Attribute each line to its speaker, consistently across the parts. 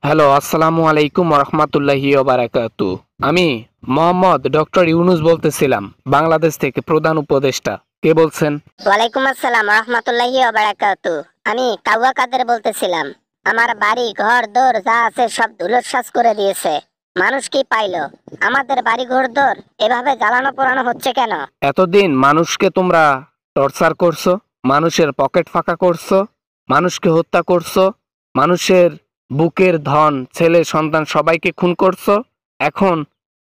Speaker 1: Hello, আসসালামু আলাইকুম রহমতুল্লাহি ওবারাকাতু। আমি মোহাম্মদ ডক্টর ইউনুস বলতেছিলাম, বাংলাদেশ থেকে প্রধান উপদেষ্টা। কে বলছেন?
Speaker 2: ওয়ালাইকুম আসসালাম রহমতুল্লাহি ওয়া বারাকাতু। আমি কাউয়া কাদের বলতেছিলাম। আমার বাড়ি ঘর দোর যা আছে সব ধুলোসাৎ করে দিয়েছে। মানুষ কি পাইলো? আমাদের বাড়ি ঘর দোর এভাবে জ্বালানো পোড়ানো হচ্ছে কেন?
Speaker 1: এতদিন মানুষকে তোমরা টর্চার করছো, মানুষের পকেট ফাঁকা করছো, মানুষকে হত্যা করছো, মানুষের বুকের ধন ছেলে সন্তান সবাইকে খুন করছো। এখন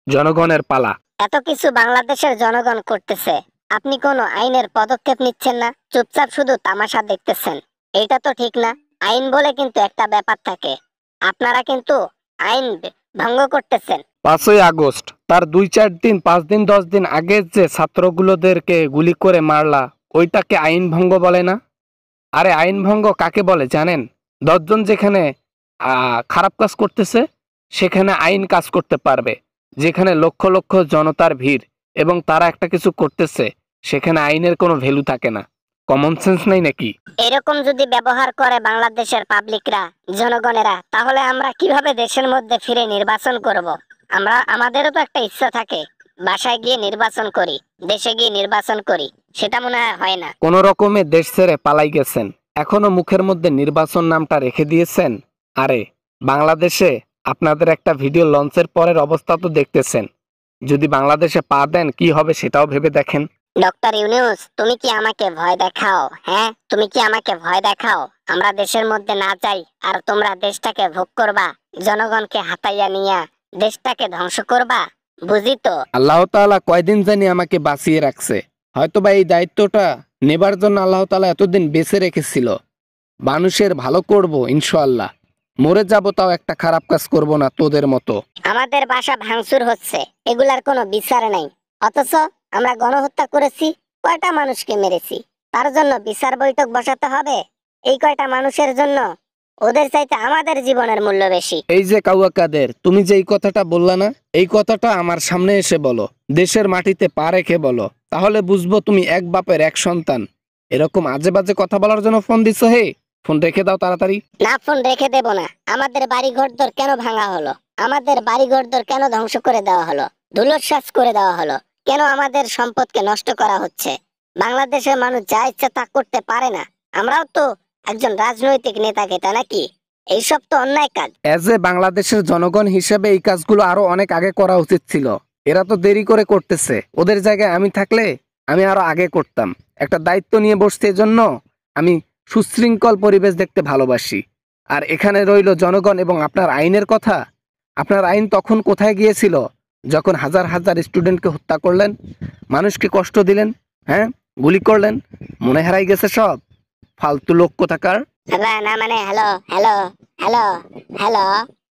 Speaker 1: জনগণের পালা।
Speaker 2: এত কিছু বাংলাদেশের জনগণ করতেছে, আপনি কোনো আইনের পদক্ষেপ নিচ্ছেন না, চুপচাপ শুধু তামাশা দেখতেছেন। এটা তো ঠিক না। আইন বলে কিন্তু একটা ব্যাপার থাকে। আপনারা কিন্তু আইন ভঙ্গ করতেছেন।
Speaker 1: 5ই আগস্ট তার 2-4 দিন 5 দিন 10 দিন আগে যে ছাত্রগুলোদেরকে গুলি করে মারলা, ওইটাকে আইন ভঙ্গ বলে না? আরে আইন ভঙ্গ কাকে বলে জানেন? 10 জন যেখানে খারাপ কাজ করতেছে সেখানে আইন কাজ করতে পারবে। যেখানে লক্ষ লক্ষ জনতার ভিড় এবং তারা একটা কিছু করতেছে, সেখানে আইনের কোনো ভ্যালু থাকে না। কমন সেন্স নাই নাকি?
Speaker 2: এরকম যদি ব্যবহার করে বাংলাদেশের পাবলিকরা, জনগণেরা, তাহলে আমরা কিভাবে দেশের মধ্যে ফিরে নির্বাচন করব? আমাদেরও তো একটা ইচ্ছা থাকে, বাসায় গিয়ে নির্বাচন করি, দেশে গিয়ে নির্বাচন করি। সেটা মনে হয় না।
Speaker 1: কোন রকমে দেশ ছেড়ে পালাই গেছেন, এখনো মুখের মধ্যে নির্বাচন নামটা রেখে দিয়েছেন। আরে বাংলাদেশে আপনাদের একটা ভিডিও লঞ্চের পরের অবস্থা তো দেখতেছেন। যদি বাংলাদেশে পা দেন কি হবে সেটাও ভেবে দেখেন।
Speaker 2: ডক্টর ইউনূস, তুমি কি আমাকে ভয় দেখাও? হ্যাঁ, তুমি কি আমাকে ভয় দেখাও? আমরা দেশের মধ্যে না যাই আর তোমরা দেশটাকে ভোগ করবা, জনগণকে হাতাইয়া নিয়া দেশটাকে ধ্বংস করবা। বুঝি তো।
Speaker 1: আল্লাহ তাআলা কয়দিন জানি আমাকে বাঁচিয়ে রাখছে, হয়তোবা এই দায়িত্বটা নেবার জন্য আল্লাহ তাআলা এতদিন বেঁচে রেখেছিল। মানুষের ভালো করব ইনশাআল্লাহ, মরে যাব তাও একটা খারাপ কাজ করব না তোদের মতো।
Speaker 2: আমাদের বাসা ভাঙচুর হচ্ছে, এগুলার কোনো বিচার নাই। অথচ আমরা গণহত্যা করেছি, কয়টা মানুষকে মেরেছি, তার জন্য বিচার বৈঠক বসাতে হবে? এই কয়টা মানুষের জন্য? ওদের চাইতে আমাদের জীবনের মূল্য বেশি।
Speaker 1: এই যে কাউয়া কাদের, তুমি যে এই কথাটা বললা না, এই কথাটা আমার সামনে এসে বলো, দেশের মাটিতে পা রেখে বলো, তাহলে বুঝবো তুমি এক বাপের এক সন্তান। এরকম আজে বাজে কথা বলার জন্য ফোন দিছো? হে, ফোন রেখে দাও তাড়াতাড়ি।
Speaker 2: না, ফোন রেখে দেব না। আমাদের বাড়ি ঘরদোর কেন ভাঙা হলো? আমাদের বাড়ি ঘরদোর কেন ধ্বংস করে দেওয়া হলো? ধুলোসাৎ করে দেওয়া হলো কেন? আমাদের সম্পদকে নষ্ট করা হচ্ছে। বাংলাদেশের মানুষ যা ইচ্ছা তা করতে পারে না? আমরাও তো একজন রাজনৈতিক নেতাকে, তা নাকি? এইসব তো অন্যায় কাজ।
Speaker 1: এজ এ বাংলাদেশের জনগণ হিসেবে এই কাজগুলো আরো অনেক আগে করা উচিত ছিল। এরা তো দেরি করে করতেছে। ওদের জায়গায় আমি থাকলে আমি আরো আগে করতাম। একটা দায়িত্ব নিয়ে বসতে, এজন্য আমি সুশৃঙ্খল পরিবেশ দেখতে ভালোবাসি। আর এখানে রইল জনগণ এবং আপনার আইনের কথা। আপনার আইন তখন কোথায় গিয়েছিল যখন হাজার হাজার স্টুডেন্টকে হত্যা করলেন, মানুষকে কষ্ট দিলেন, হ্যাঁ, গুলি করলেন? মনে হারাই গেছে সব। ফালতু লোক কোথাকার।
Speaker 2: না মানে, hello hello hello hello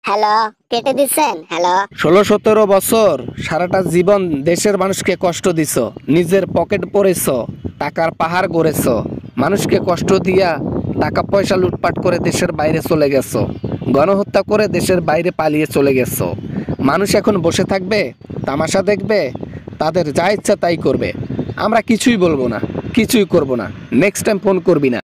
Speaker 2: hello, কেটে দিচ্ছেন? হ্যালো।
Speaker 1: 16-17 বছর সারাটা জীবন দেশের মানুষকে কষ্ট দিছ, নিজের পকেট পরেছ, টাকার পাহাড় গড়েছ, মানুষকে কষ্ট দিয়া টাকা পয়সা লুটপাট করে দেশের বাইরে চলে গেছো, গণহত্যা করে দেশের বাইরে পালিয়ে চলে গেছো। মানুষ এখন বসে থাকবে, তামাশা দেখবে, তাদের যা ইচ্ছা তাই করবে। আমরা কিছুই বলবো না, কিছুই করব না। নেক্সট টাইম ফোন করবি না।